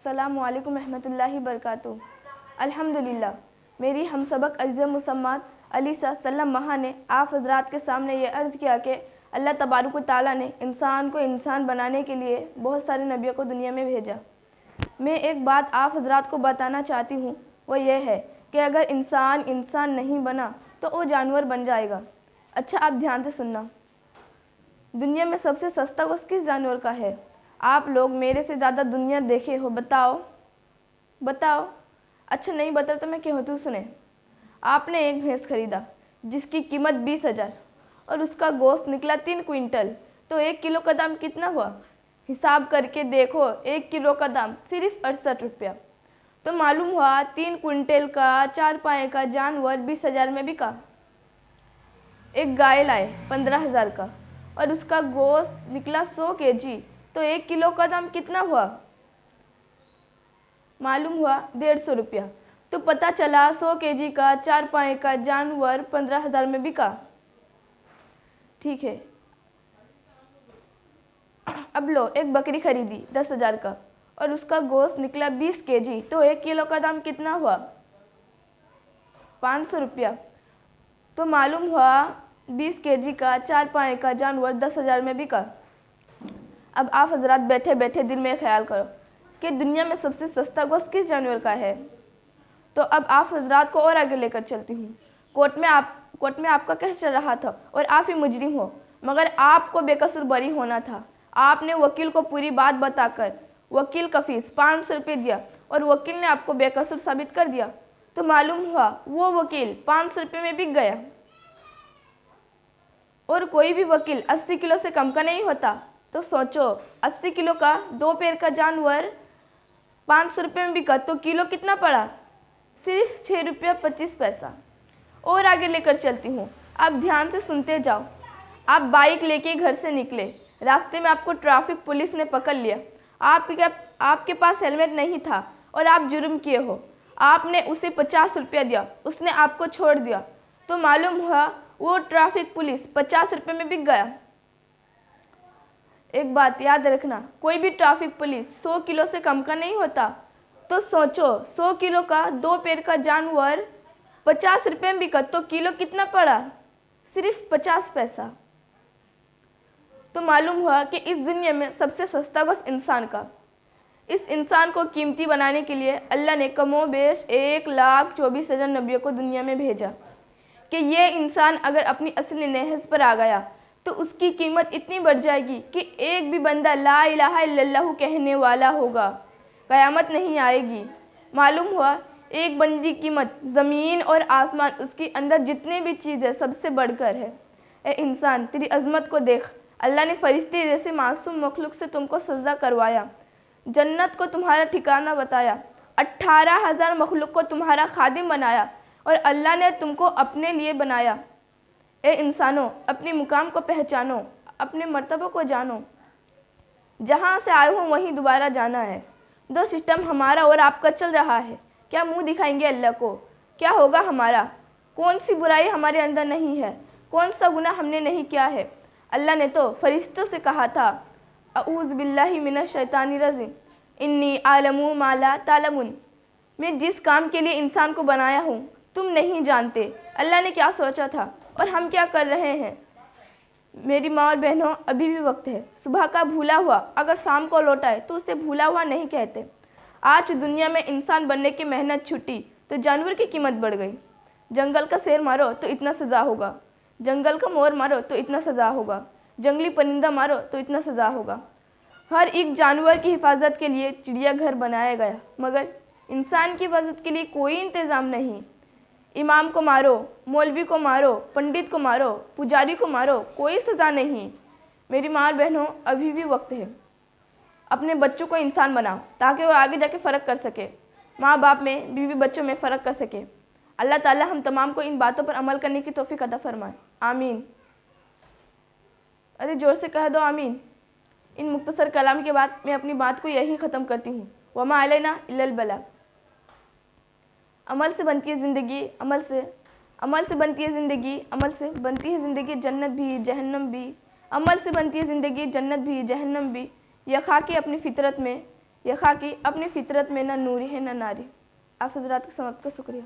अस्सलामु अलैकुम रहमतुल्लाहि बरकातुहू। अल्हम्दुलिल्लाह, मेरी हम सबक अज़ीज़ मुसम्मात अली सल्लम महा ने आप हज़रात के सामने ये अर्ज़ किया कि अल्लाह तबारक व तआला ने इंसान को इंसान बनाने के लिए बहुत सारे नबियों को दुनिया में भेजा। मैं एक बात आप हज़रात को बताना चाहती हूँ, वो ये है कि अगर इंसान इंसान नहीं बना तो वो जानवर बन जाएगा। अच्छा, आप ध्यान से सुनना। दुनिया में सबसे सस्ता गोश्त किस जानवर का है? आप लोग मेरे से ज़्यादा दुनिया देखे हो, बताओ बताओ। अच्छा नहीं बता तो मैं कहूँ तो सुने। आपने एक भैंस खरीदा जिसकी कीमत 20,000 और उसका गोश्त निकला 3 क्विंटल, तो 1 किलो का दाम कितना हुआ? हिसाब करके देखो, 1 किलो का दाम सिर्फ 68 रुपया। तो मालूम हुआ 3 क्विंटल का 4 पाए का जानवर 20,000 में बिका। एक गाय लाए 15,000 का और उसका गोश्त निकला 100 kg, तो 1 किलो का दाम कितना हुआ? मालूम हुआ 150 रुपया। तो पता चला 100 kg का 4 पाए का जानवर 15,000 में बिका। ठीक है, अब लो एक बकरी खरीदी 10,000 का और उसका गोश्त निकला 20 kg, तो 1 किलो का दाम कितना हुआ? 500 रुपया। तो मालूम हुआ 20 kg का 4 पाए का जानवर 10,000 में बिका। अब आप हजरात बैठे बैठे दिल में ख्याल करो कि दुनिया में सबसे सस्ता गोश्त किस जानवर का है। तो अब आप हजरात को और आगे लेकर चलती हूँ। कोर्ट में आपका केस चल रहा था और आप ही मुजरिम हो, मगर आपको बेकसूर बरी होना था। आपने वकील को पूरी बात बताकर वकील का फीस 500 रुपये दिया और वकील ने आपको बेकसूर साबित कर दिया। तो मालूम हुआ वो वकील 500 रुपये में बिक गया। और कोई भी वकील 80 किलो से कम का नहीं होता। तो सोचो, 80 किलो का 2 पैर का जानवर 500 रुपये में बिका, तो किलो कितना पड़ा? सिर्फ 6 रुपया 25 पैसा। और आगे लेकर चलती हूँ, आप ध्यान से सुनते जाओ। आप बाइक लेके घर से निकले, रास्ते में आपको ट्रैफिक पुलिस ने पकड़ लिया। आपके पास हेलमेट नहीं था और आप जुर्म किए हो। आपने उसे 50 रुपया दिया, उसने आपको छोड़ दिया। तो मालूम हुआ वो ट्रैफिक पुलिस 50 रुपये में बिक गया। एक बात याद रखना, कोई भी ट्रैफिक पुलिस 100 किलो से कम का नहीं होता। तो सोचो, 100 किलो का 2 पैर का जानवर 50 रुपये में बिका, तो किलो कितना पड़ा? सिर्फ 50 पैसा। तो मालूम हुआ कि इस दुनिया में सबसे सस्ता गोश्त इंसान का। इस इंसान को कीमती बनाने के लिए अल्लाह ने कमोबेश 1,24,000 नबियों को दुनिया में भेजा कि ये इंसान अगर अपनी असली नेहज पर आ गया तो उसकी कीमत इतनी बढ़ जाएगी कि एक भी बंदा ला इलाहा इल्लल्लाहु कहने वाला होगा, क़यामत नहीं आएगी। मालूम हुआ एक बंदी की कीमत ज़मीन और आसमान, उसके अंदर जितने भी चीज़ है सबसे बढ़कर है। ए इंसान, तेरी अज़मत को देख। अल्लाह ने फरिश्ते जैसे मासूम मखलूक से तुमको सजदा करवाया, जन्नत को तुम्हारा ठिकाना बताया, 18,000 मखलूक को तुम्हारा खादिम बनाया और अल्लाह ने तुमको अपने लिए बनाया। ए इंसानों, अपने मुकाम को पहचानो, अपने मर्तबे को जानो। जहाँ से आए हो वहीं दोबारा जाना है। दो सिस्टम हमारा और आपका चल रहा है। क्या मुंह दिखाएंगे अल्लाह को? क्या होगा हमारा? कौन सी बुराई हमारे अंदर नहीं है? कौन सा गुनाह हमने नहीं किया है? अल्लाह ने तो फरिश्तों से कहा था, अऊज़ बिल्लाहि मिनश शैतानिर रजीम, इन्नी आलमु मा ला तालमुन। मैं जिस काम के लिए इंसान को बनाया हूँ तुम नहीं जानते। अल्लाह ने क्या सोचा था और हम क्या कर रहे हैं। मेरी माँ और बहनों, अभी भी वक्त है। सुबह का भूला हुआ अगर शाम को लौटाए तो उसे भूला हुआ नहीं कहते। आज दुनिया में इंसान बनने की मेहनत छूटी तो जानवर की कीमत बढ़ गई। जंगल का शेर मारो तो इतना सज़ा होगा, जंगल का मोर मारो तो इतना सज़ा होगा, जंगली परिंदा मारो तो इतना सज़ा होगा। हर एक जानवर की हिफाजत के लिए चिड़ियाघर बनाया गया, मगर इंसान की हिफाजत के लिए कोई इंतज़ाम नहीं। इमाम को मारो, मौलवी को मारो, पंडित को मारो, पुजारी को मारो, कोई सज़ा नहीं। मेरी माँ और बहनों, अभी भी वक्त है। अपने बच्चों को इंसान बनाओ ताकि वो आगे जाके फ़र्क कर सके, माँ बाप में, बीवी बच्चों में फ़र्क कर सके। अल्लाह ताला हम तमाम को इन बातों पर अमल करने की तौफीक अता फरमाए। आमीन। अरे जोर से कह दो आमीन। इन मुख्तसर कलाम के बाद मैं अपनी बात को यहीं ख़त्म करती हूँ। वमा अलैना इल्लल बलाग। अमल से बनती है ज़िंदगी, अमल से बनती है ज़िंदगी, अमल से बनती है ज़िंदगी, जन्नत भी जहन्नम भी। अमल से बनती है ज़िंदगी, जन्नत भी जहन्नम भी। यह खाके अपनी फितरत में यह खाकी अपनी फितरत में न नूरी है न नारी। आप हजरात का समाप्त का शुक्रिया।